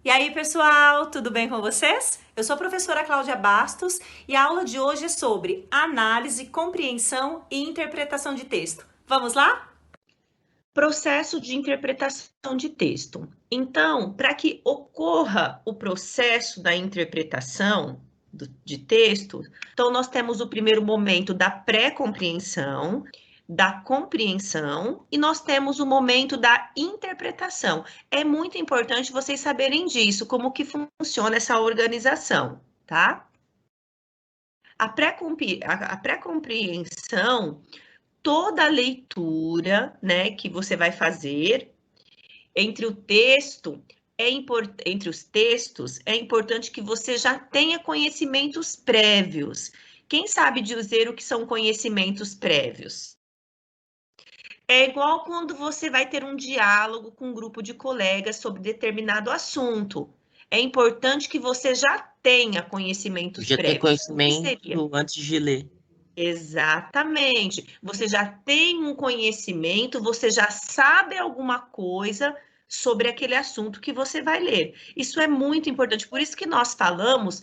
E aí, pessoal, tudo bem com vocês? Eu sou a professora Cláudia Bastos e a aula de hoje é sobre análise, compreensão e interpretação de texto. Vamos lá? Processo de interpretação de texto. Então, para que ocorra o processo da interpretação de texto, então nós temos o primeiro momento da pré-compreensão, da compreensão e nós temos o momento da interpretação. É muito importante vocês saberem disso, como que funciona essa organização, tá? A pré-compreensão, toda a leitura, né, que você vai fazer entre o texto, entre os textos, é importante que você já tenha conhecimentos prévios. Quem sabe dizer o que são conhecimentos prévios? É igual quando você vai ter um diálogo com um grupo de colegas sobre determinado assunto. É importante que você já tenha conhecimentos Já ter prévios. O que seria? conhecimento antes de ler. Exatamente. Você já tem um conhecimento, você já sabe alguma coisa sobre aquele assunto que você vai ler. Isso é muito importante. Por isso que nós falamos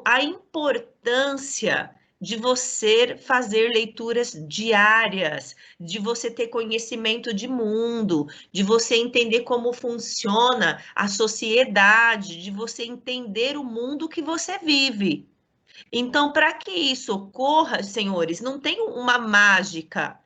a importância de você fazer leituras diárias, de você ter conhecimento de mundo, de você entender como funciona a sociedade, de você entender o mundo que você vive. Então, para que isso ocorra, senhores, não tem uma mágica,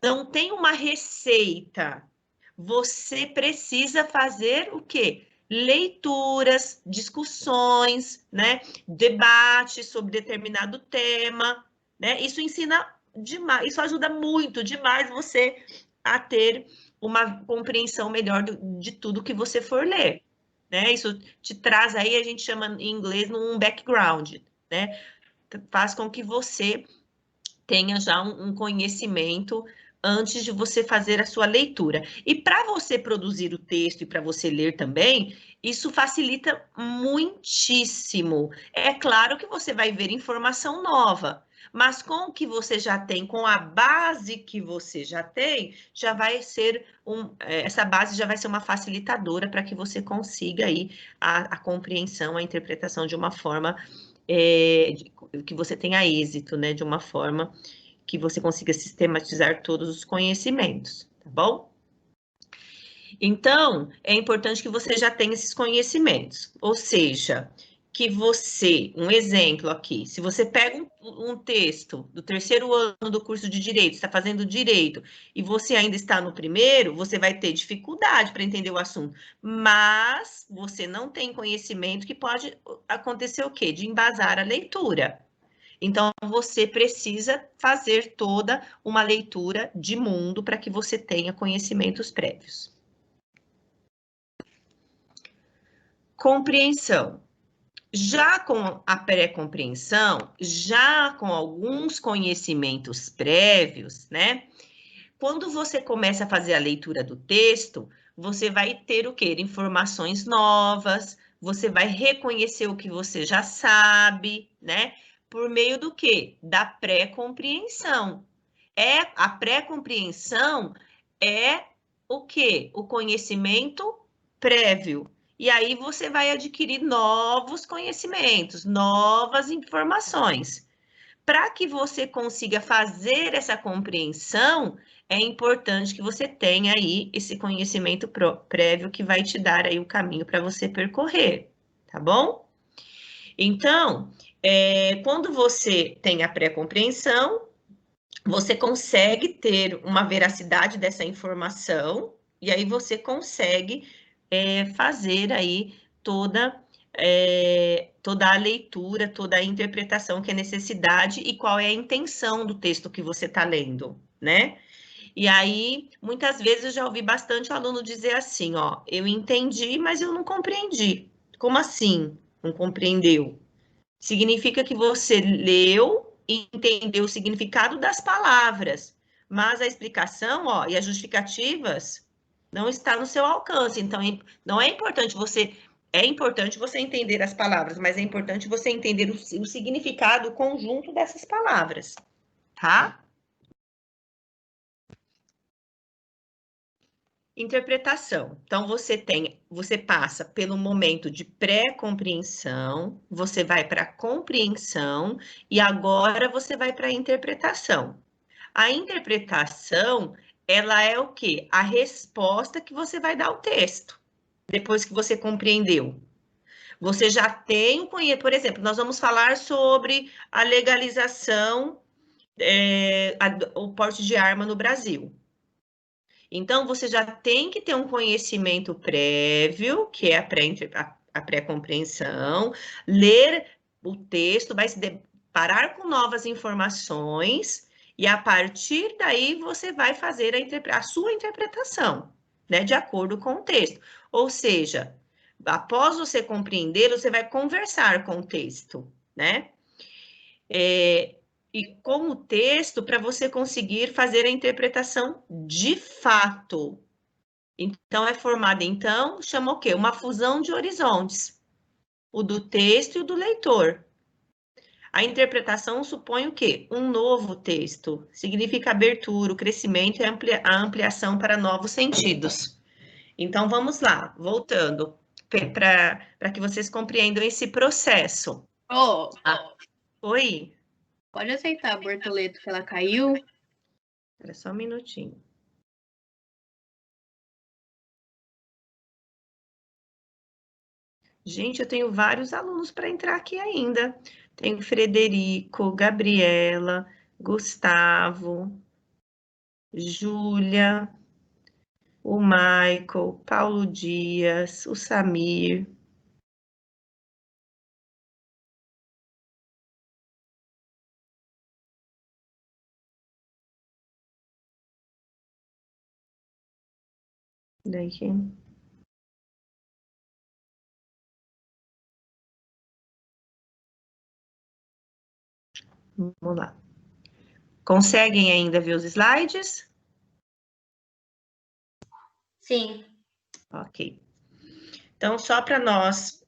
não tem uma receita. Você precisa fazer o quê? Leituras, discussões, né? Debates sobre determinado tema, né? Isso ensina demais, isso ajuda muito demais você a ter uma compreensão melhor de tudo que você for ler, né? Isso te traz aí, a gente chama em inglês um background, né? Faz com que você tenha já um conhecimento antes de você fazer a sua leitura. E para você produzir o texto e para você ler também, isso facilita muitíssimo. É claro que você vai ver informação nova, mas com o que você já tem, com a base que você já tem, já vai ser essa base já vai ser uma facilitadora para que você consiga aí a compreensão, a interpretação de uma forma que você tenha êxito, né? De uma forma que você consiga sistematizar todos os conhecimentos, tá bom? Então, é importante que você já tenha esses conhecimentos, ou seja, que você, um exemplo aqui, se você pega um texto do terceiro ano do curso de Direito, está fazendo Direito, e você ainda está no primeiro, você vai ter dificuldade para entender o assunto, mas você não tem conhecimento que pode acontecer o quê? De embasar a leitura. Então, você precisa fazer toda uma leitura de mundo para que você tenha conhecimentos prévios. Compreensão. Já com a pré-compreensão, já com alguns conhecimentos prévios, né? Quando você começa a fazer a leitura do texto, você vai ter o quê? Informações novas, você vai reconhecer o que você já sabe, né? Por meio do quê? Da pré-compreensão. A pré-compreensão é o quê? O conhecimento prévio. E aí você vai adquirir novos conhecimentos, novas informações. Para que você consiga fazer essa compreensão, é importante que você tenha aí esse conhecimento prévio que vai te dar aí o caminho para você percorrer, tá bom? Então, quando você tem a pré-compreensão, você consegue ter uma veracidade dessa informação, e aí você consegue fazer aí toda a leitura, toda a interpretação que é necessidade e qual é a intenção do texto que você está lendo, né? E aí, muitas vezes eu já ouvi bastante aluno dizer assim, ó, eu entendi, mas eu não compreendi. Como assim? Não compreendeu? Significa que você leu e entendeu o significado das palavras, mas a explicação, ó, e as justificativas não está no seu alcance. Então, não é importante você entender as palavras, mas é importante você entender o significado, o conjunto dessas palavras, tá? Interpretação. Então, você passa pelo momento de pré-compreensão, você vai para a compreensão e agora você vai para a interpretação. A interpretação, ela é o quê? A resposta que você vai dar ao texto, depois que você compreendeu. Você já tem o conhecimento, por exemplo, nós vamos falar sobre a legalização, o porte de arma no Brasil. Então, você já tem que ter um conhecimento prévio, que é a pré-compreensão, ler o texto, vai se deparar com novas informações, e a partir daí você vai fazer a sua interpretação, né, de acordo com o texto. Ou seja, após você compreender, você vai conversar com o texto, né? E com o texto para você conseguir fazer a interpretação de fato. Então, é formada, então, chama o quê? Uma fusão de horizontes, o do texto e o do leitor. A interpretação supõe o quê? Um novo texto. Significa abertura, o crescimento e a ampliação para novos sentidos. Então, vamos lá, voltando, para que vocês compreendam esse processo. Oi? Pode aceitar a Bortoleto que ela caiu? Espera só um minutinho. Gente, eu tenho vários alunos para entrar aqui ainda. Tenho Frederico, Gabriela, Gustavo, Júlia, o Michael, Paulo Dias, o Samir. Daqui. Vamos lá. Conseguem ainda ver os slides? Sim. Ok. Então, só para nós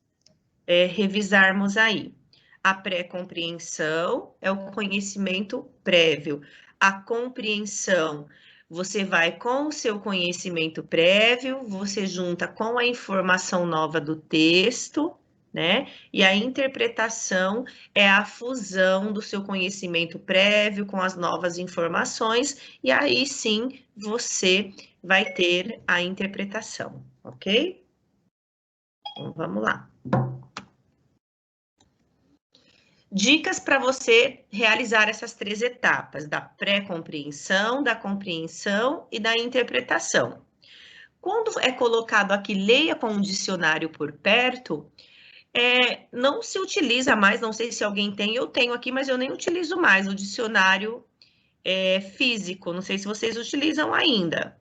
revisarmos aí. A pré-compreensão é o conhecimento prévio. A compreensão, você vai com o seu conhecimento prévio, você junta com a informação nova do texto, né? E a interpretação é a fusão do seu conhecimento prévio com as novas informações, e aí sim você vai ter a interpretação, ok? Então, vamos lá. Dicas para você realizar essas 3 etapas, da pré-compreensão, da compreensão e da interpretação. Quando é colocado aqui, leia com um dicionário por perto, não se utiliza mais, não sei se alguém tem, eu tenho aqui, mas eu nem utilizo mais o dicionário físico, não sei se vocês utilizam ainda.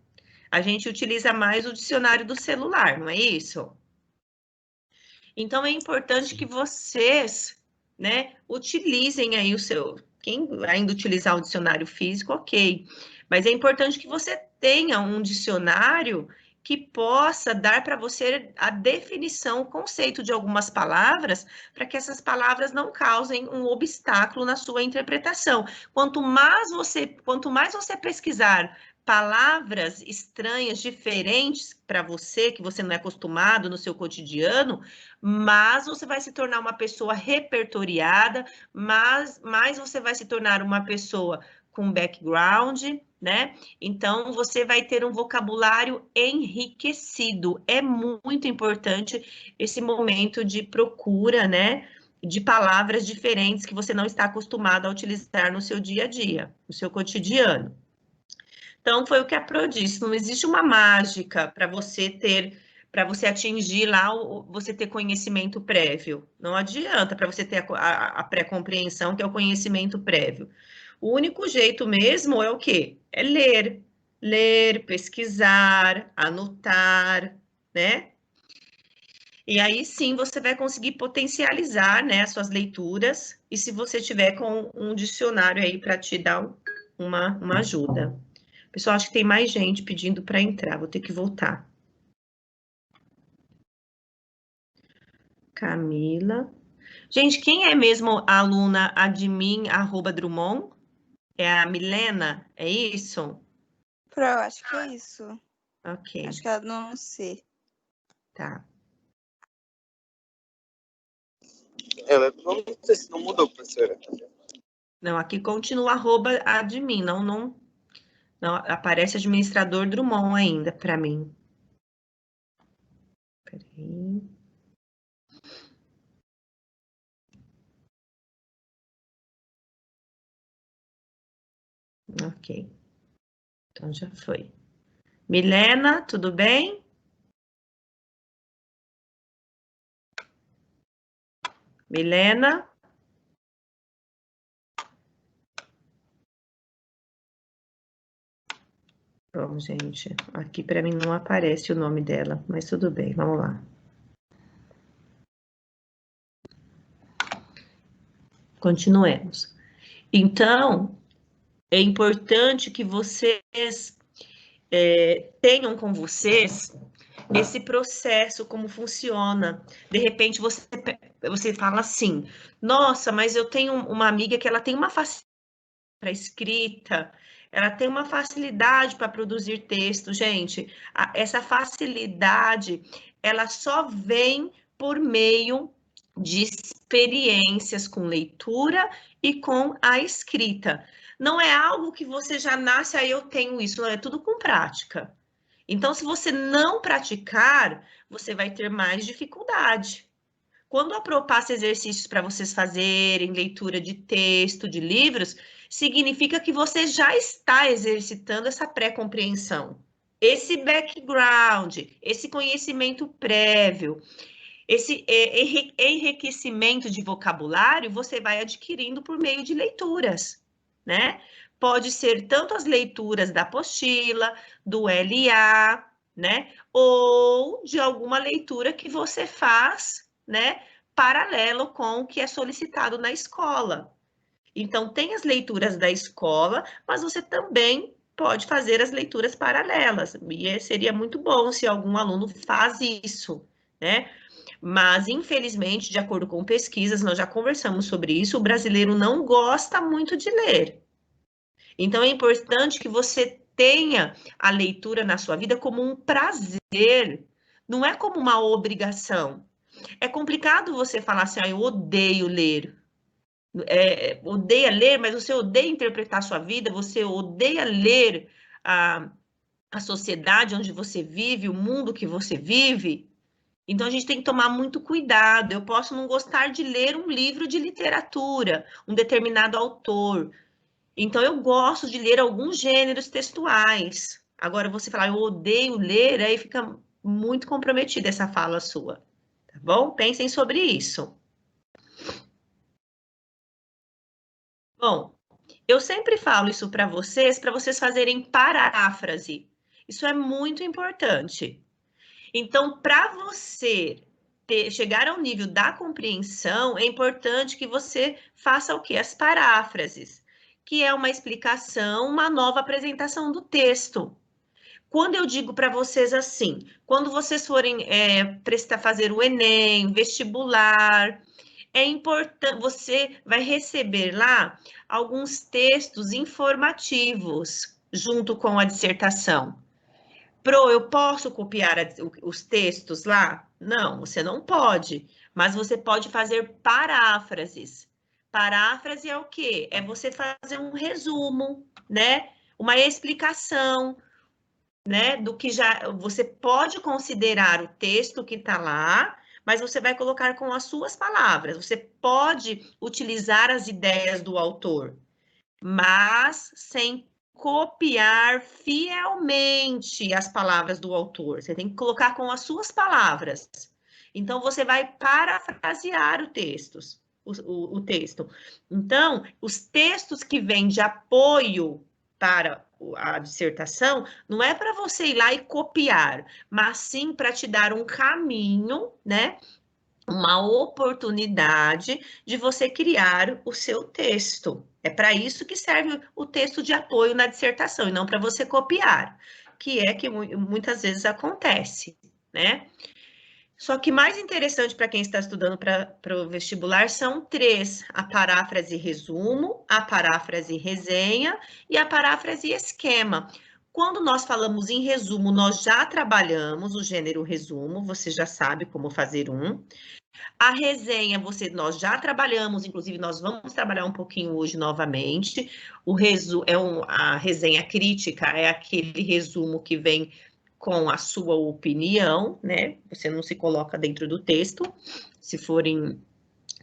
A gente utiliza mais o dicionário do celular, não é isso? Então, é importante que vocês, né, utilizem aí o seu... Quem ainda utilizar o dicionário físico, ok. Mas é importante que você tenha um dicionário que possa dar para você a definição, o conceito de algumas palavras, para que essas palavras não causem um obstáculo na sua interpretação. Quanto mais você pesquisar palavras estranhas, diferentes para você, que você não é acostumado no seu cotidiano, mas você vai se tornar uma pessoa repertoriada, mas mais você vai se tornar uma pessoa com background, né? Então, você vai ter um vocabulário enriquecido. É muito importante esse momento de procura, né? De palavras diferentes que você não está acostumado a utilizar no seu dia a dia, no seu cotidiano. Então, foi o que a Pro disse, não existe uma mágica para você atingir lá, você ter conhecimento prévio. Não adianta para você ter a pré-compreensão, que é o conhecimento prévio. O único jeito mesmo é o quê? É ler. Ler, pesquisar, anotar, né? E aí sim você vai conseguir potencializar, né, as suas leituras, e se você tiver com um dicionário aí para te dar uma ajuda. Pessoal, acho que tem mais gente pedindo para entrar, vou ter que voltar. Camila. Gente, quem é mesmo a aluna admin@drummond? É a Milena? É isso? Pro, acho que é isso. Ok, Acho que ela não sei. tá. Não sei se não mudou, professora. Não, aqui continua @admin, não aparece administrador Drummond ainda para mim. Peraí. Ok, então já foi. Milena, tudo bem? Milena? Bom, gente, aqui para mim não aparece o nome dela, mas tudo bem, vamos lá. Continuemos. Então, é importante que vocês tenham com vocês esse processo, como funciona. De repente, você fala assim, nossa, mas eu tenho uma amiga que ela tem uma facilidade para escrita, ela tem uma facilidade para produzir texto. Gente, essa facilidade, ela só vem por meio de experiências com leitura e com a escrita. Não é algo que você já nasce, aí eu tenho isso, não, é tudo com prática. Então, se você não praticar, você vai ter mais dificuldade. Quando a Pro passa exercícios para vocês fazerem, leitura de texto, de livros, significa que você já está exercitando essa pré-compreensão. Esse background, esse conhecimento prévio, esse enriquecimento de vocabulário, você vai adquirindo por meio de leituras, né? Pode ser tanto as leituras da apostila, do LA, né? Ou de alguma leitura que você faz, né? Paralelo com o que é solicitado na escola. Então, tem as leituras da escola, mas você também pode fazer as leituras paralelas. E seria muito bom se algum aluno faz isso, né? Mas, infelizmente, de acordo com pesquisas, nós já conversamos sobre isso, o brasileiro não gosta muito de ler. Então, é importante que você tenha a leitura na sua vida como um prazer, não é como uma obrigação. É complicado você falar assim, eu odeio ler. Odeia ler, mas você odeia interpretar a sua vida, você odeia ler a sociedade onde você vive, o mundo que você vive. Então, a gente tem que tomar muito cuidado. Eu posso não gostar de ler um livro de literatura, um determinado autor. Então, eu gosto de ler alguns gêneros textuais. Agora, você falar, eu odeio ler, aí fica muito comprometida essa fala sua. Tá bom? Pensem sobre isso. Bom, eu sempre falo isso para vocês fazerem paráfrase. Isso é muito importante. Então, para você chegar ao nível da compreensão, é importante que você faça o quê? As paráfrases, que é uma explicação, uma nova apresentação do texto. Quando eu digo para vocês assim, quando vocês forem fazer o Enem, vestibular, é importante, você vai receber lá alguns textos informativos junto com a dissertação. Pro, eu posso copiar os textos lá? Não, você não pode, mas você pode fazer paráfrases. Paráfrase é o quê? É você fazer um resumo, né? Uma explicação, né? Do que já você pode considerar o texto que está lá, mas você vai colocar com as suas palavras. Você pode utilizar as ideias do autor, mas sem copiar fielmente as palavras do autor. Você tem que colocar com as suas palavras. Então, você vai parafrasear o texto. Então, os textos que vêm de apoio para a dissertação, não é para você ir lá e copiar, mas sim para te dar um caminho, né? Uma oportunidade de você criar o seu texto. É para isso que serve o texto de apoio na dissertação, e não para você copiar, que é que muitas vezes acontece, né? Só que mais interessante para quem está estudando para o vestibular são três: a paráfrase resumo, a paráfrase resenha e a paráfrase esquema. Quando nós falamos em resumo, nós já trabalhamos o gênero resumo, você já sabe como fazer um. A resenha, nós já trabalhamos, inclusive nós vamos trabalhar um pouquinho hoje novamente. A resenha crítica é aquele resumo que vem com a sua opinião, né? Você não se coloca dentro do texto, se for em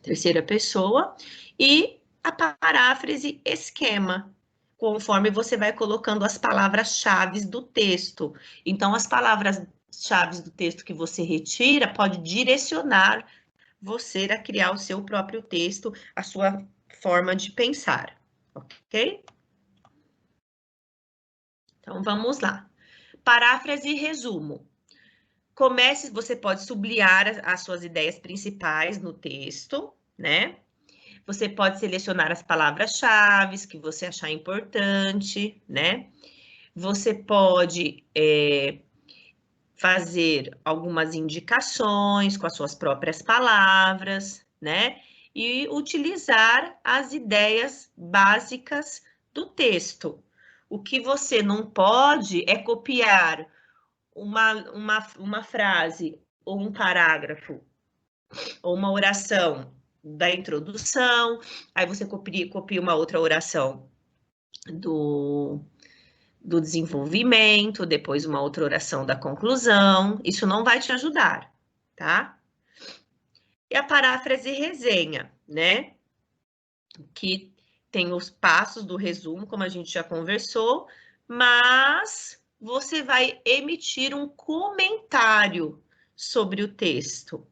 terceira pessoa. E a paráfrase esquema, conforme você vai colocando as palavras-chave do texto. Então, as palavras-chave do texto que você retira pode direcionar você a criar o seu próprio texto, a sua forma de pensar, ok? Então, vamos lá. Paráfrase e resumo. Você pode sublinhar as suas ideias principais no texto, né? Você pode selecionar as palavras-chave que você achar importante, né? Você pode fazer algumas indicações com as suas próprias palavras, né? E utilizar as ideias básicas do texto. O que você não pode é copiar uma frase ou um parágrafo ou uma oração da introdução, aí você copia uma outra oração do desenvolvimento, depois uma outra oração da conclusão. Isso não vai te ajudar, tá? E a paráfrase e resenha, né? Que tem os passos do resumo, como a gente já conversou, mas você vai emitir um comentário sobre o texto,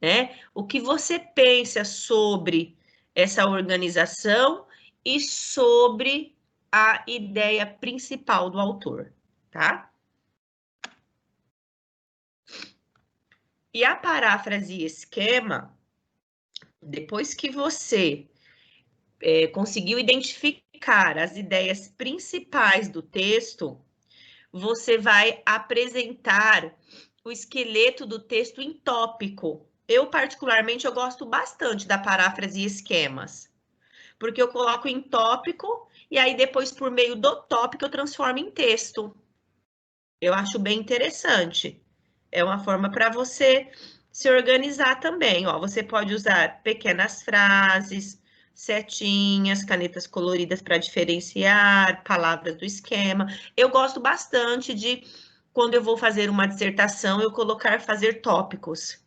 né? O que você pensa sobre essa organização e sobre a ideia principal do autor, tá? E a paráfrase e esquema, depois que você conseguiu identificar as ideias principais do texto, você vai apresentar o esqueleto do texto em tópico. Eu, particularmente, eu gosto bastante da paráfrase e esquemas, porque eu coloco em tópico e aí depois, por meio do tópico, eu transformo em texto. Eu acho bem interessante. É uma forma para você se organizar também. Ó, você pode usar pequenas frases, setinhas, canetas coloridas para diferenciar, palavras do esquema. Eu gosto bastante de, quando eu vou fazer uma dissertação, eu fazer tópicos.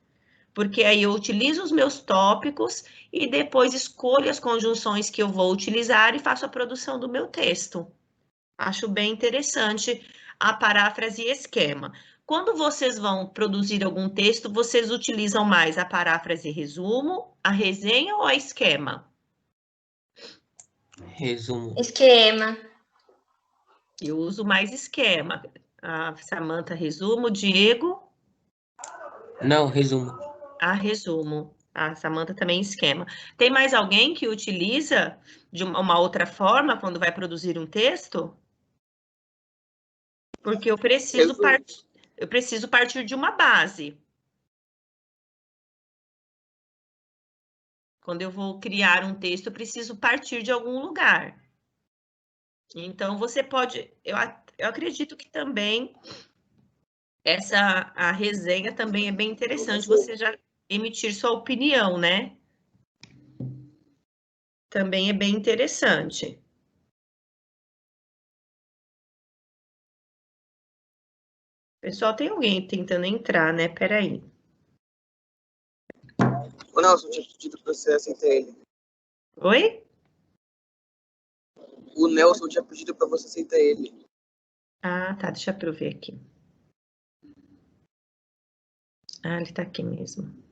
Porque aí eu utilizo os meus tópicos e depois escolho as conjunções que eu vou utilizar e faço a produção do meu texto. Acho bem interessante a paráfrase e esquema. Quando vocês vão produzir algum texto, vocês utilizam mais a paráfrase e resumo, a resenha ou a esquema? Resumo. Esquema. Eu uso mais esquema. A Samantha, resumo. Diego? Não, resumo. A resumo. A Samantha também esquema. Tem mais alguém que utiliza de uma outra forma quando vai produzir um texto? Porque eu preciso partir de uma base. Quando eu vou criar um texto, eu preciso partir de algum lugar. Então, você pode... Eu acredito que também a resenha também é bem interessante, você já emitir sua opinião, né? Também é bem interessante. Pessoal, tem alguém tentando entrar, né? Peraí. O Nelson tinha pedido para você aceitar ele. Oi? O Nelson tinha pedido para você aceitar ele. Ah, tá. Deixa eu ver aqui. Ah, ele tá aqui mesmo.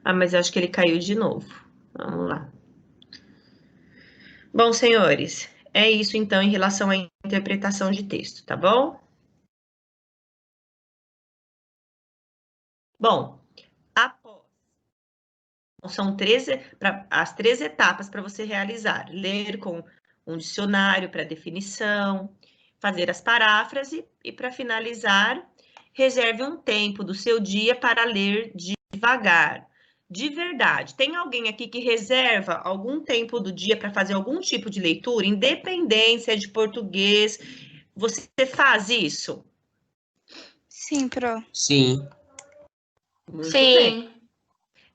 Ah, mas eu acho que ele caiu de novo. Vamos lá. Bom, senhores, é isso então em relação à interpretação de texto, tá bom? Bom, são as 3 etapas para você realizar. Ler com um dicionário para definição, fazer as paráfrases e, para finalizar, reserve um tempo do seu dia para ler devagar, De verdade, tem alguém aqui que reserva algum tempo do dia para fazer algum tipo de leitura, independente se é de português? Você faz isso? Sim, Pro. Sim. Muito bem. Sim.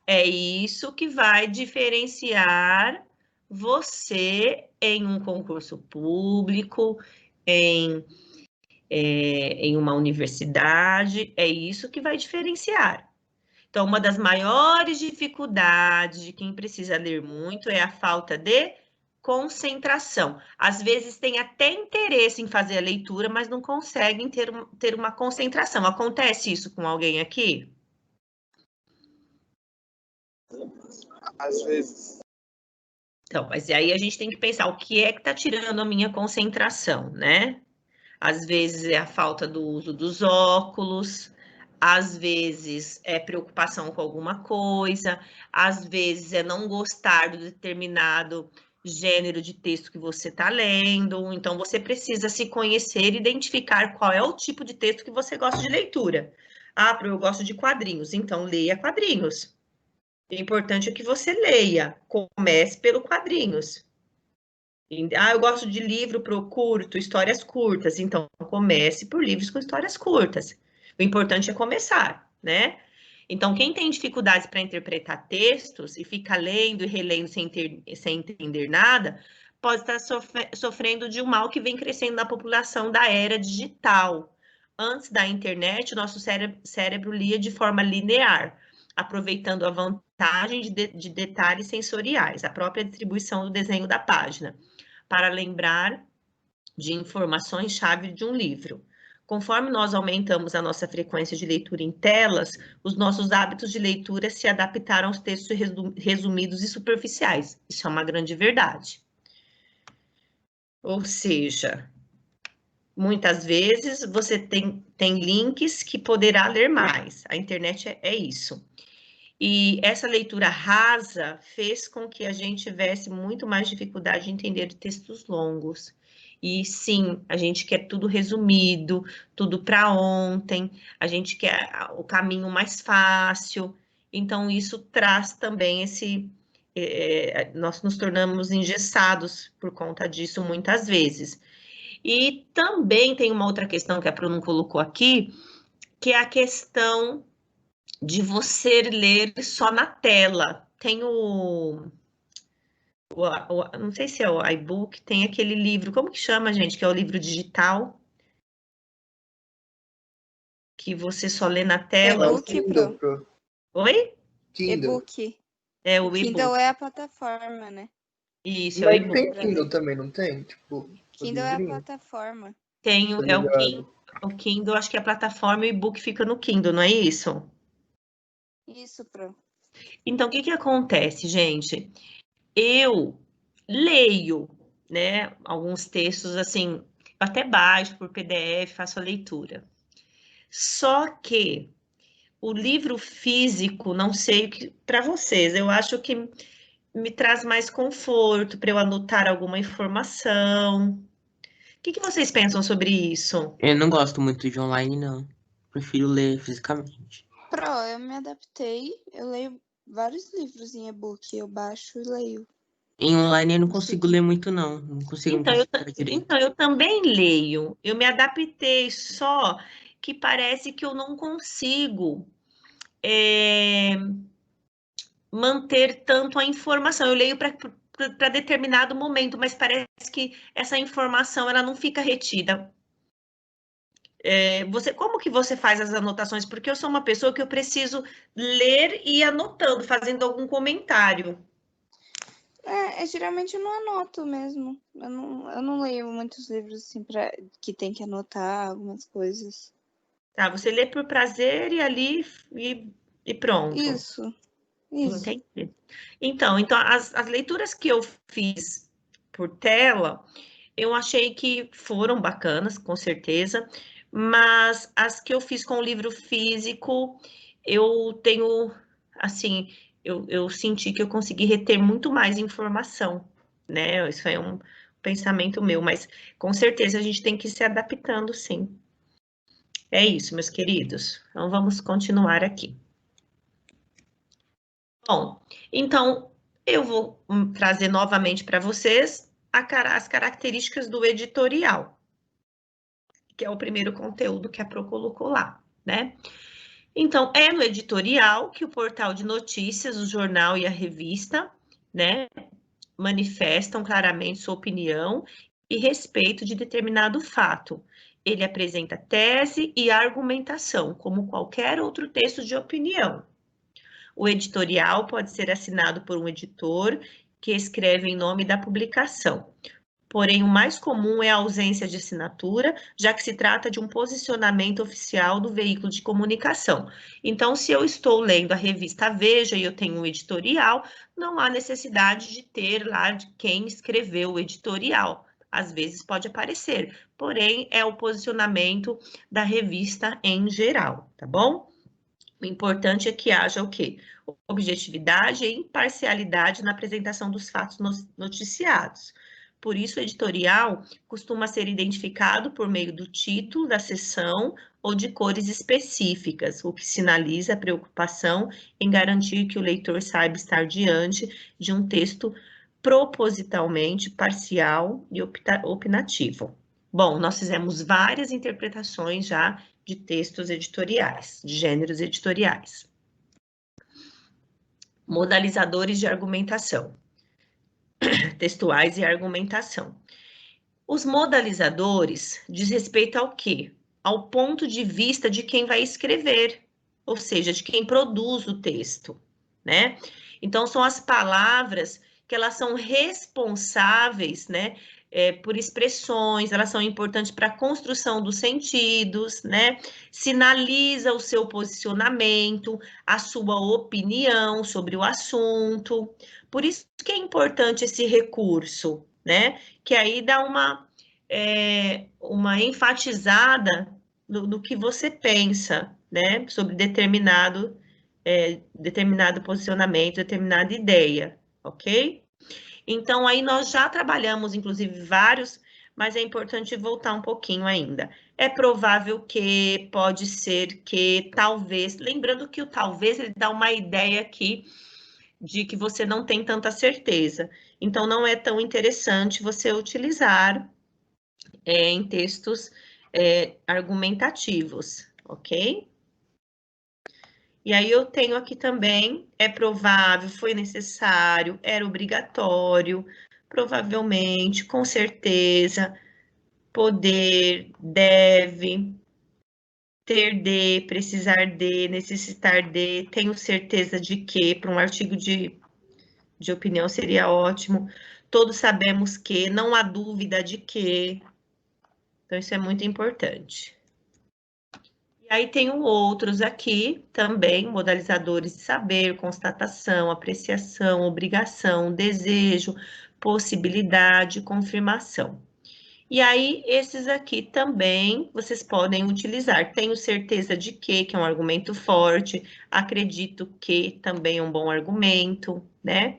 É isso que vai diferenciar você em um concurso público, em uma universidade, é isso que vai diferenciar. Então, uma das maiores dificuldades de quem precisa ler muito é a falta de concentração. Às vezes tem até interesse em fazer a leitura, mas não conseguem ter uma concentração. Acontece isso com alguém aqui? Às vezes. Então, mas aí a gente tem que pensar o que é que está tirando a minha concentração, né? Às vezes é a falta do uso dos óculos, às vezes é preocupação com alguma coisa, às vezes é não gostar de determinado gênero de texto que você está lendo. Então, você precisa se conhecer e identificar qual é o tipo de texto que você gosta de leitura. Ah, eu gosto de quadrinhos, então leia quadrinhos. O importante é que você leia, comece pelo quadrinhos. Ah, eu gosto de livro curto, histórias curtas. Então, comece por livros com histórias curtas. O importante é começar, né? Então, quem tem dificuldades para interpretar textos e fica lendo e relendo sem entender nada, pode estar sofrendo de um mal que vem crescendo na população da era digital. Antes da internet, o nosso cérebro lia de forma linear, aproveitando a vantagem de detalhes sensoriais, a própria distribuição do desenho da página, para lembrar de informações-chave de um livro. Conforme nós aumentamos a nossa frequência de leitura em telas, os nossos hábitos de leitura se adaptaram aos textos resumidos e superficiais. Isso é uma grande verdade. Ou seja, muitas vezes você tem links que poderá ler mais. A internet é isso. E essa leitura rasa fez com que a gente tivesse muito mais dificuldade de entender textos longos. E sim, a gente quer tudo resumido, tudo para ontem, a gente quer o caminho mais fácil. Então, isso traz também nós nos tornamos engessados por conta disso muitas vezes. E também tem uma outra questão que a Pro não colocou aqui, que é a questão de você ler só na tela. Tem não sei se é o iBook, tem aquele livro, como que chama, gente? Que é o livro digital, que você só lê na tela. E-book, Pro. Oi? Kindle. E-book. É o Kindle e-book. é a plataforma, né? Isso, é o Mas e-book. tem Kindle também, não tem? Tipo, Kindle é a plataforma. Tem, Tô é o ligado. Kindle, acho que é a plataforma e o e-book fica no Kindle, não é isso? Isso, Pro. Então, o que que acontece, gente? Eu leio, né, alguns textos assim, até baixo por PDF, faço a leitura. Só que o livro físico, não sei o que para vocês, eu acho que me traz mais conforto para eu anotar alguma informação. O que que vocês pensam sobre isso? Eu não gosto muito de online, não. Prefiro ler fisicamente. Pro, eu me adaptei. Eu leio vários livros em e-book. Eu baixo e leio. Em online eu não consigo ler muito, não. Não consigo me Então concentrar direito. então, eu também leio. Eu me adaptei, só que parece que eu não consigo manter tanto a informação. Eu leio para determinado momento, mas parece que essa informação ela não fica retida. Como que você faz as anotações? Porque eu sou uma pessoa que eu preciso ler e ir anotando, fazendo algum comentário. Geralmente eu não anoto mesmo. Eu não leio muitos livros assim que tem que anotar algumas coisas. Tá, você lê por prazer e ali e pronto. Isso. Entendi. Então as leituras que eu fiz por tela, eu achei que foram bacanas, com certeza, mas as que eu fiz com o livro físico, eu tenho, assim, eu senti que eu consegui reter muito mais informação, né? Isso é um pensamento meu, mas com certeza a gente tem que ir se adaptando, sim. É isso, meus queridos. Então vamos continuar aqui. Bom, então eu vou trazer novamente para vocês as características do editorial, que é o primeiro conteúdo que a Pro colocou lá, né? Então, é no editorial que o portal de notícias, o jornal e a revista, né, manifestam claramente sua opinião e respeito de determinado fato. Ele apresenta tese e argumentação, como qualquer outro texto de opinião. O editorial pode ser assinado por um editor que escreve em nome da publicação. Porém, o mais comum é a ausência de assinatura, já que se trata de um posicionamento oficial do veículo de comunicação. Então, se eu estou lendo a revista Veja e eu tenho um editorial, não há necessidade de ter lá de quem escreveu o editorial. Às vezes pode aparecer, porém, é o posicionamento da revista em geral, tá bom? O importante é que haja o quê? Objetividade e imparcialidade na apresentação dos fatos noticiados. Por isso, o editorial costuma ser identificado por meio do título da seção ou de cores específicas, o que sinaliza a preocupação em garantir que o leitor saiba estar diante de um texto propositalmente parcial e opinativo. Bom, nós fizemos várias interpretações já de textos editoriais, de gêneros editoriais. Modalizadores de argumentação. Textuais e argumentação. Os modalizadores diz respeito ao quê? Ao ponto de vista de quem vai escrever, ou seja, de quem produz o texto, né? Então, são as palavras que elas são responsáveis, né, por expressões, elas são importantes para a construção dos sentidos, né? Sinaliza o seu posicionamento, a sua opinião sobre o assunto. Por isso que é importante esse recurso, né? Que aí dá uma enfatizada no que você pensa, né? Sobre determinado posicionamento, determinada ideia, ok? Então, aí nós já trabalhamos, inclusive, vários, mas é importante voltar um pouquinho ainda. É provável que, pode ser que, talvez, lembrando que o talvez, ele dá uma ideia aqui de que você não tem tanta certeza. Então, não é tão interessante você utilizar em textos argumentativos, ok? E aí eu tenho aqui também, é provável, foi necessário, era obrigatório, provavelmente, com certeza, poder, deve, ter de, precisar de, necessitar de, tenho certeza de que, para um artigo de opinião seria ótimo, todos sabemos que, não há dúvida de que, então isso é muito importante. E aí tenho outros aqui também, modalizadores de saber, constatação, apreciação, obrigação, desejo, possibilidade, confirmação. E aí, esses aqui também vocês podem utilizar. Tenho certeza de que é um argumento forte, acredito que também é um bom argumento, né?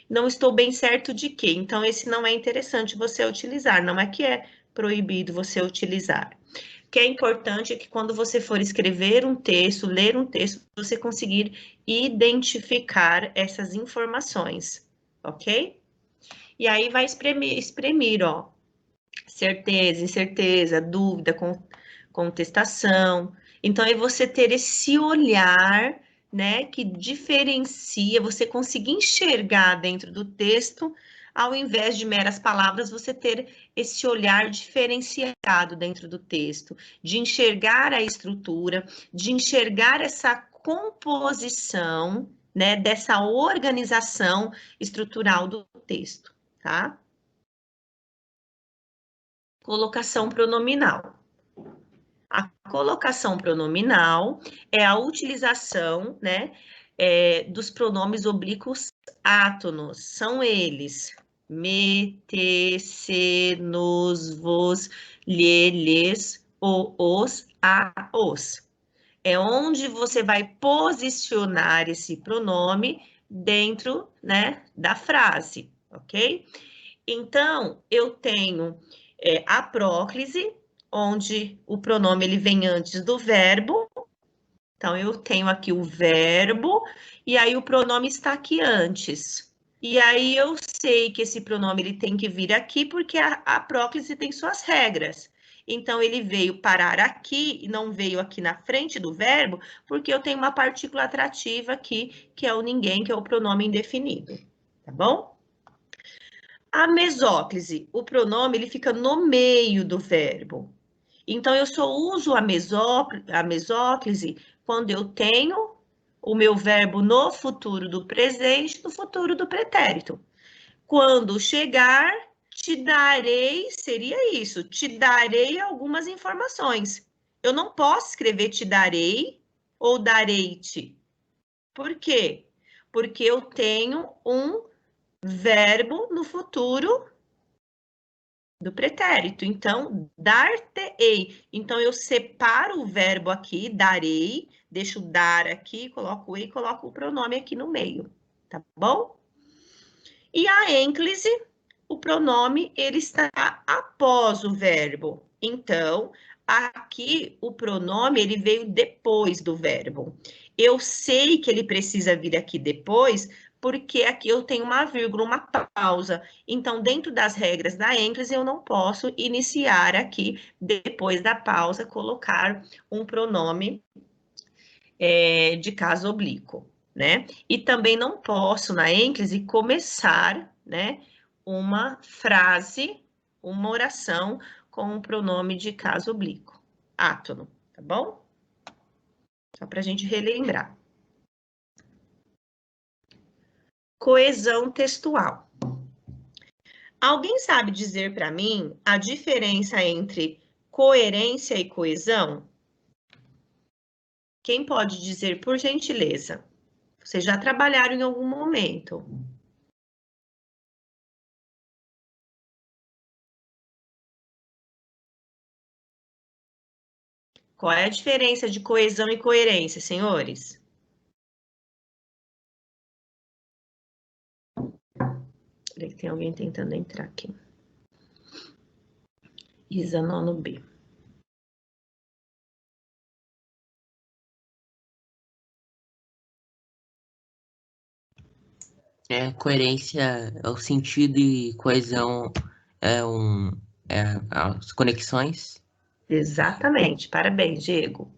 Não estou bem certo de que, então esse não é interessante você utilizar, não é que é proibido você utilizar. O que é importante é que quando você for escrever um texto, ler um texto, você conseguir identificar essas informações, ok? E aí vai exprimir, ó, certeza, incerteza, dúvida, contestação. Então, é você ter esse olhar, né, que diferencia, você conseguir enxergar dentro do texto, ao invés de meras palavras, você ter esse olhar diferenciado dentro do texto, de enxergar a estrutura, de enxergar essa composição, né, dessa organização estrutural do texto, tá? Colocação pronominal. A colocação pronominal é a utilização, né, dos pronomes oblíquos átonos. São eles: me, te, se, nos, vos, lhe, lhes, os, a, os. É onde você vai posicionar esse pronome dentro, né, da frase, ok? Então, eu tenho a próclise, onde o pronome ele vem antes do verbo, Então, eu tenho aqui o verbo, e aí o pronome está aqui antes. E aí eu sei que esse pronome ele tem que vir aqui, porque a próclise tem suas regras. Então, ele veio parar aqui e não veio aqui na frente do verbo, porque eu tenho uma partícula atrativa aqui, que é o ninguém, que é o pronome indefinido. Tá bom? A mesóclise, o pronome ele fica no meio do verbo. Então, eu só uso a mesóclise quando eu tenho o meu verbo no futuro do presente, no futuro do pretérito. Quando chegar, te darei, seria isso, te darei algumas informações. Eu não posso escrever te darei ou darei-te. Por quê? Porque eu tenho um verbo no futuro do pretérito. Então, dar-te-ei. Então, eu separo o verbo aqui, darei, deixo dar aqui, coloco o ei, coloco o pronome aqui no meio, tá bom? E a ênclise, o pronome, ele está após o verbo. Então, aqui o pronome, ele veio depois do verbo. Eu sei que ele precisa vir aqui depois, porque aqui eu tenho uma vírgula, uma pausa. Então, dentro das regras da ênclise, eu não posso iniciar aqui, depois da pausa, colocar um pronome de caso oblíquo, né? E também não posso, na ênclise, começar, né, uma frase, uma oração com um pronome de caso oblíquo, átono, tá bom? Só para a gente relembrar. Coesão textual. Alguém sabe dizer para mim a diferença entre coerência e coesão? Quem pode dizer, por gentileza? Vocês já trabalharam em algum momento? Qual é a diferença de coesão e coerência, senhores? Peraí, tem alguém tentando entrar aqui. Isa, nono B. Coerência é o sentido e coesão é as conexões. Exatamente, parabéns, Diego.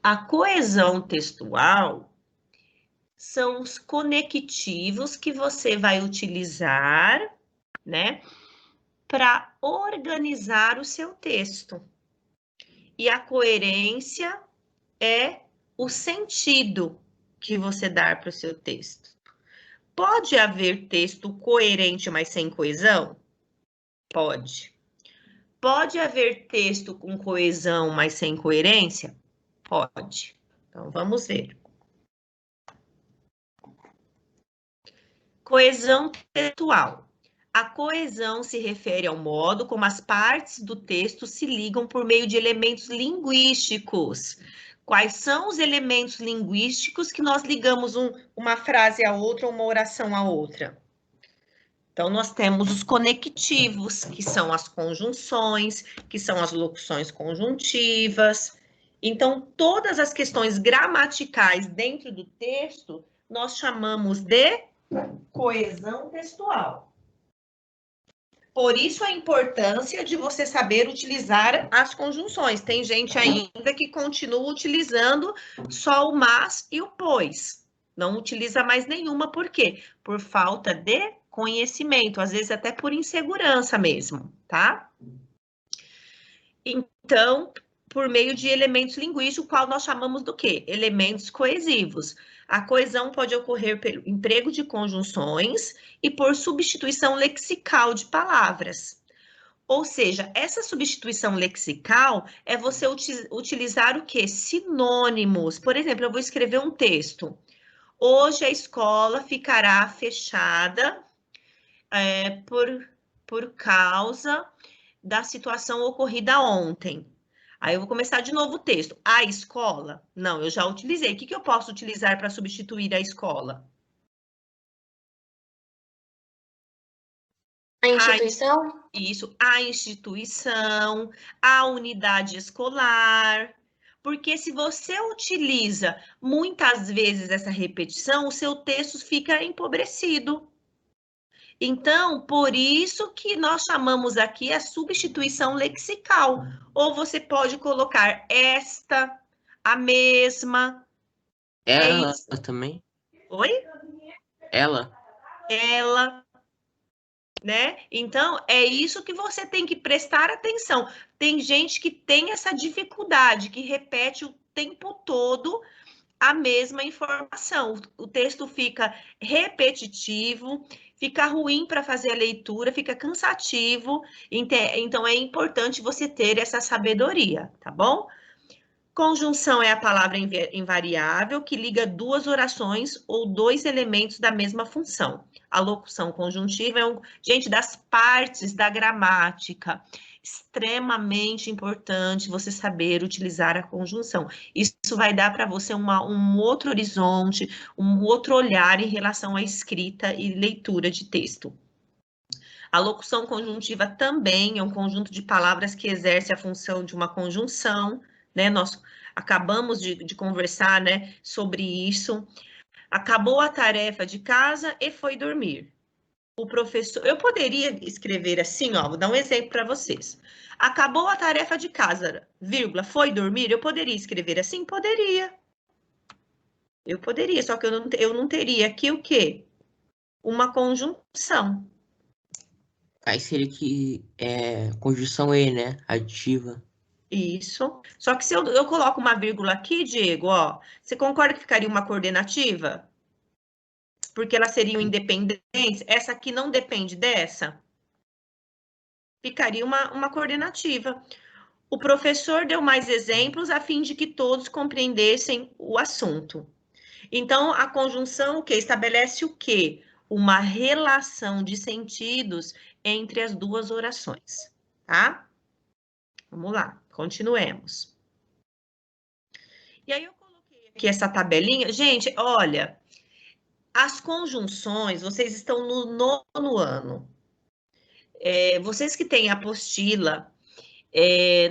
A coesão textual são os conectivos que você vai utilizar, né, para organizar o seu texto. E a coerência é o sentido que você dá para o seu texto. Pode haver texto coerente, mas sem coesão? Pode. Pode haver texto com coesão, mas sem coerência? Pode. Então, vamos ver. Coesão textual. A coesão se refere ao modo como as partes do texto se ligam por meio de elementos linguísticos. Quais são os elementos linguísticos que nós ligamos uma frase a outra ou uma oração a outra? Então, nós temos os conectivos, que são as conjunções, que são as locuções conjuntivas. Então, todas as questões gramaticais dentro do texto, nós chamamos de coesão textual. Por isso a importância de você saber utilizar as conjunções. Tem gente ainda que continua utilizando só o mas e o pois. Não utiliza mais nenhuma, por quê? Por falta de conhecimento, às vezes até por insegurança mesmo, tá? Então, por meio de elementos linguísticos, qual nós chamamos do quê? Elementos coesivos. A coesão pode ocorrer pelo emprego de conjunções e por substituição lexical de palavras. Ou seja, essa substituição lexical é você utilizar o quê? Sinônimos. Por exemplo, eu vou escrever um texto. Hoje a escola ficará fechada por causa da situação ocorrida ontem. Aí eu vou começar de novo o texto. A escola? Não, eu já utilizei. O que eu posso utilizar para substituir a escola? A instituição? Isso, a instituição, a unidade escolar. Porque se você utiliza muitas vezes essa repetição, o seu texto fica empobrecido. Então, por isso que nós chamamos aqui a substituição lexical. Ou você pode colocar esta, a mesma. Ela isso. também? Oi? Ela? Ela, né? Então, é isso que você tem que prestar atenção. Tem gente que tem essa dificuldade, que repete o tempo todo a mesma informação. O texto fica repetitivo, fica ruim para fazer a leitura, fica cansativo. Então, é importante você ter essa sabedoria, tá bom? Conjunção é a palavra invariável que liga duas orações ou dois elementos da mesma função. A locução conjuntiva é gente, das partes da gramática. Extremamente importante você saber utilizar a conjunção. Isso vai dar para você um outro horizonte, um outro olhar em relação à escrita e leitura de texto. A locução conjuntiva também é um conjunto de palavras que exerce a função de uma conjunção, né? Nós acabamos de conversar, né, sobre isso. Acabou a tarefa de casa e foi dormir. O professor, eu poderia escrever assim, ó, vou dar um exemplo para vocês. Acabou a tarefa de casa, vírgula, foi dormir, eu poderia escrever assim? Poderia. Eu poderia, só que eu não teria aqui o quê? Uma conjunção. Aí seria que conjunção E, né? Aditiva. Isso. Só que se eu coloco uma vírgula aqui, Diego, ó, você concorda que ficaria uma coordenativa? Porque elas seriam independentes. Essa aqui não depende dessa. Ficaria uma coordenativa. O professor deu mais exemplos a fim de que todos compreendessem o assunto. Então, a conjunção, o quê? Estabelece o quê? Uma relação de sentidos entre as duas orações, tá? Vamos lá, continuemos. E aí eu coloquei aqui essa tabelinha. Gente, olha, as conjunções, vocês estão no 9º ano. Vocês que têm apostila,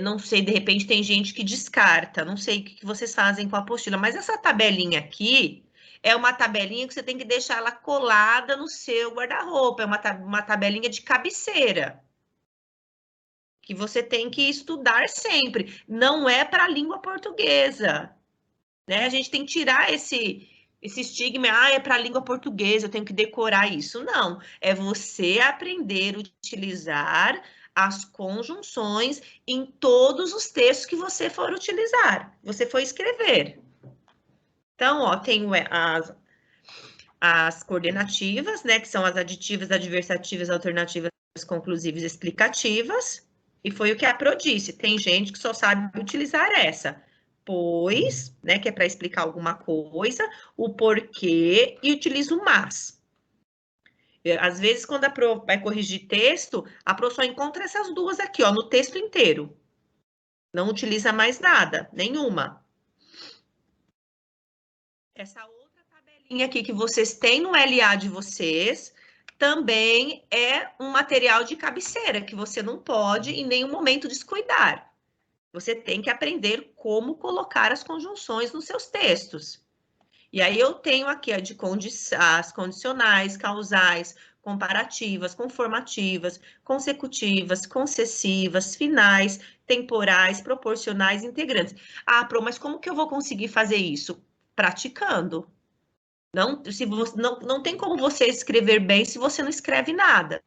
não sei, de repente tem gente que descarta, não sei o que vocês fazem com a apostila, mas essa tabelinha aqui é uma tabelinha que você tem que deixar ela colada no seu guarda-roupa, é uma tabelinha de cabeceira, que você tem que estudar sempre, não é para a língua portuguesa, né? A gente tem que tirar esse estigma, é para a língua portuguesa, eu tenho que decorar isso. Não, é você aprender a utilizar as conjunções em todos os textos que você for utilizar, você for escrever. Então, ó, tem as coordenativas, né, que são as aditivas, adversativas, alternativas, conclusivas e explicativas, e foi o que a Pro disse, tem gente que só sabe utilizar essa. Pois, né, que é para explicar alguma coisa, o porquê e utiliza o mas. Às vezes, quando a Pro vai corrigir texto, a Pro só encontra essas duas aqui, ó, no texto inteiro. Não utiliza mais nada, nenhuma. Essa outra tabelinha aqui que vocês têm no LA de vocês, também é um material de cabeceira, que você não pode em nenhum momento descuidar. Você tem que aprender como colocar as conjunções nos seus textos. E aí eu tenho aqui as condicionais, causais, comparativas, conformativas, consecutivas, concessivas, finais, temporais, proporcionais, integrantes. Ah, Pro, mas como que eu vou conseguir fazer isso? Praticando. Não tem como você escrever bem se você não escreve nada.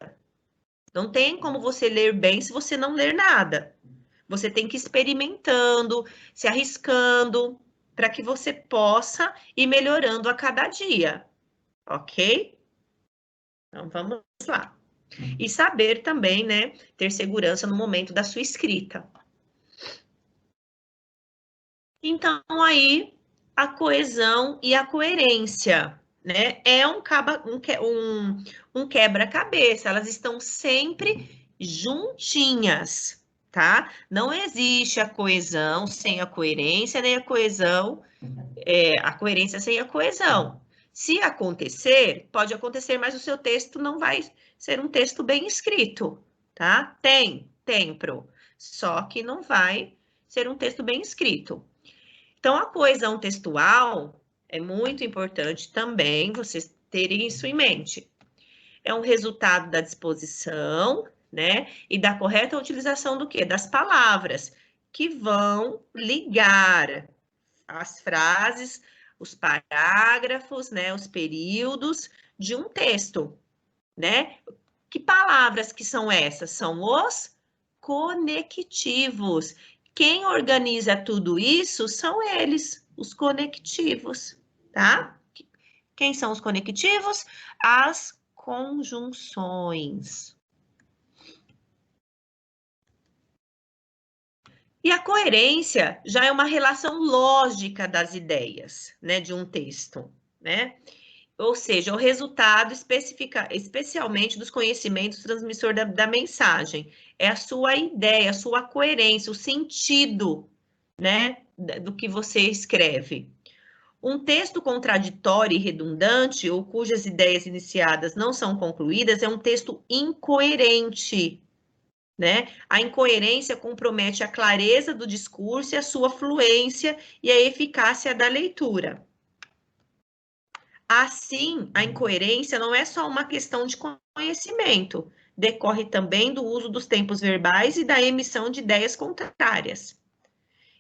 Não tem como você ler bem se você não ler nada. Você tem que ir experimentando, se arriscando, para que você possa ir melhorando a cada dia, ok? Então, vamos lá. E saber também, né, ter segurança no momento da sua escrita. Então, aí, a coesão e a coerência, né, é um quebra-cabeça, elas estão sempre juntinhas, tá? Não existe a coesão sem a coerência, nem a coerência sem a coesão. Se acontecer, pode acontecer, mas o seu texto não vai ser um texto bem escrito, tá? Tem, Pro. Só que não vai ser um texto bem escrito. Então, a coesão textual é muito importante também vocês terem isso em mente. É um resultado da disposição, né? E da correta utilização do quê? Das palavras, que vão ligar as frases, os parágrafos, né? Os períodos de um texto, né? Que palavras que são essas? São os conectivos. Quem organiza tudo isso são eles, os conectivos, tá? Quem são os conectivos? As conjunções. E a coerência já é uma relação lógica das ideias, né, de um texto, né? Ou seja, o resultado especialmente dos conhecimentos transmissor da mensagem. É a sua ideia, a sua coerência, o sentido, né, do que você escreve. Um texto contraditório e redundante, ou cujas ideias iniciadas não são concluídas, é um texto incoerente, né? A incoerência compromete a clareza do discurso e a sua fluência e a eficácia da leitura. Assim, a incoerência não é só uma questão de conhecimento, decorre também do uso dos tempos verbais e da emissão de ideias contrárias.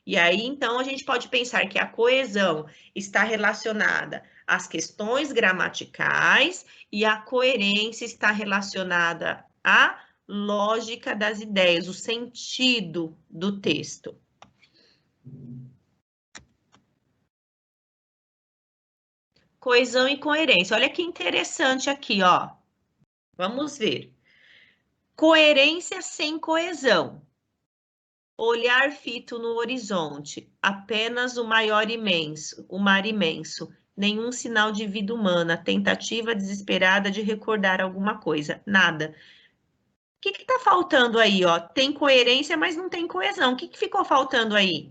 E aí, então, a gente pode pensar que a coesão está relacionada às questões gramaticais e a coerência está relacionada à lógica das ideias, o sentido do texto. Coesão e coerência. Olha que interessante aqui, ó. Vamos ver. Coerência sem coesão. Olhar fito no horizonte, apenas o maior imenso, o mar imenso, nenhum sinal de vida humana, tentativa desesperada de recordar alguma coisa, nada. O que está faltando aí, ó? Tem coerência, mas não tem coesão. O que ficou faltando aí?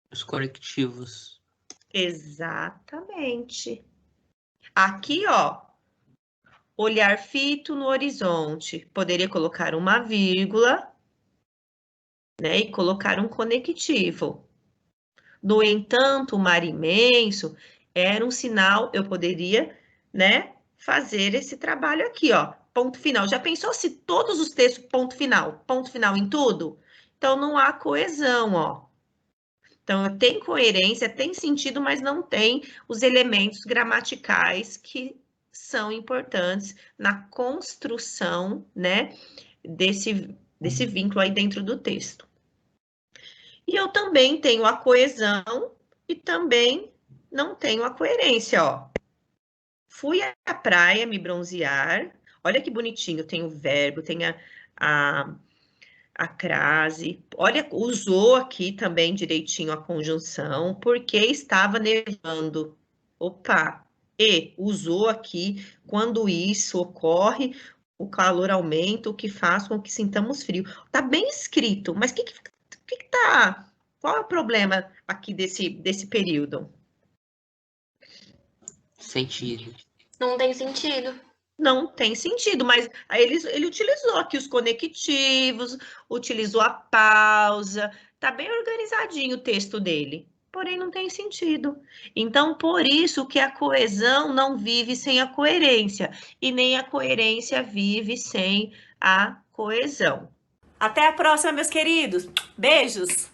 Os conectivos. Exatamente. Aqui, ó, olhar fito no horizonte. Poderia colocar uma vírgula, né, e colocar um conectivo. No entanto, o mar imenso era um sinal, eu poderia, né, fazer esse trabalho aqui, ó, ponto final. Já pensou se todos os textos ponto final em tudo? Então, não há coesão, ó. Então, tem coerência, tem sentido, mas não tem os elementos gramaticais que são importantes na construção, né, desse vínculo aí dentro do texto. E eu também tenho a coesão e também não tenho a coerência, ó. Fui à praia me bronzear. Olha que bonitinho, tem o verbo, tem a crase. Olha, usou aqui também direitinho a conjunção, porque estava nevando. Opa! E usou aqui, quando isso ocorre, o calor aumenta, o que faz com que sintamos frio. Tá bem escrito, mas tá? Qual é o problema aqui desse período? Sentido. Não tem sentido. Não tem sentido, mas aí ele utilizou aqui os conectivos, utilizou a pausa, tá bem organizadinho o texto dele, porém não tem sentido. Então, por isso que a coesão não vive sem a coerência, e nem a coerência vive sem a coesão. Até a próxima, meus queridos. Beijos!